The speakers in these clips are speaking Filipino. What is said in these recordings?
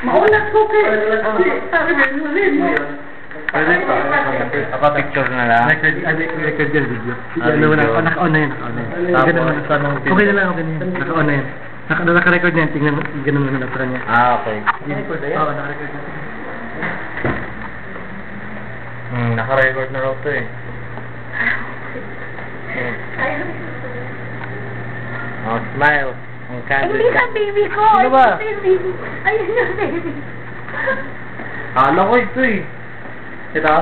Maulat ko kayo. Sabi mo, ulit mo. Pwede pa. Papa-picture na lang. Record yan, video. Ano na, Naka-on na yun. Okay na lang, okay na yun. Naka-on na yun. Naka-record na yan. Tingnan, ganun mo na sa kanya. Okay. Oo, naka-record na. Naka-record na raw to eh. Oh, smile. Ang candle. Hindi ka baby ko. Sino ba? Baby. Ayun na baby. Kala ko ito eh. Ito?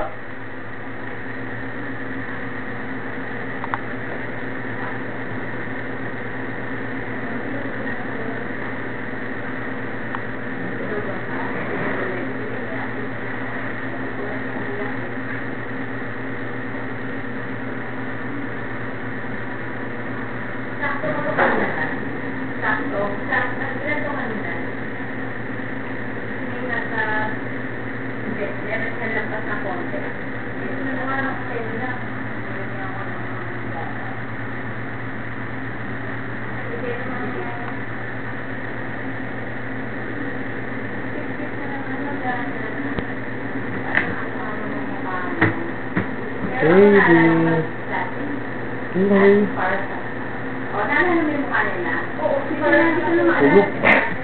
Sakto. Ilan to kanina? May nasa... Hindi. Meron ka lampas na konti. Ito na nga ako sa'yo na. O, naalala mo yung mukha nila? Oo, siguro hindi ko naman alala.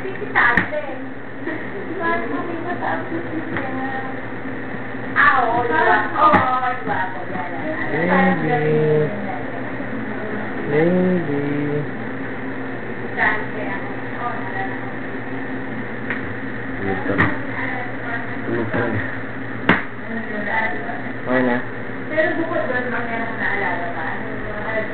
Si Tate. Diba, sabi ko sa ako si Tate. Oo, diba? Oo, diba? Baby. Si Tate, ako. Oo, naalala ko. Dito. Tulog ka rin. Okay na. Pero bukod doon, meron kang naalala pa? Meron,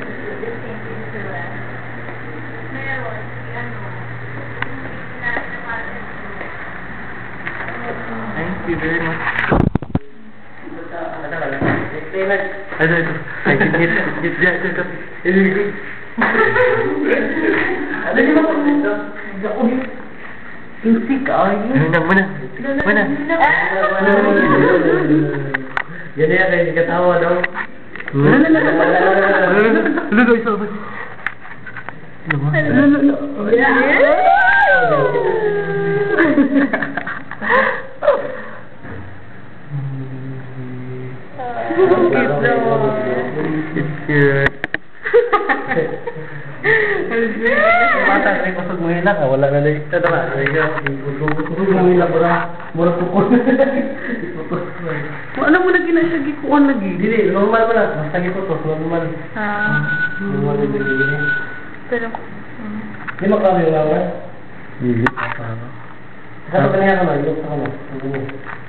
Thank you very much. Music, ayun. Muna. Yan na yan, hindi ka tawa daw. It's cute. Mata, ay kusog mo hilang, wala na lang. Ito na, kusog mo hilang, mura pukul. Ano mo lagi na siya gikuan lagi? Dili, normal mo lang. Basta giputos, normal. Normal yung dili. Pero, Di makami yung lawan? Dili. Saan ka niya ka na? Ilok ka na.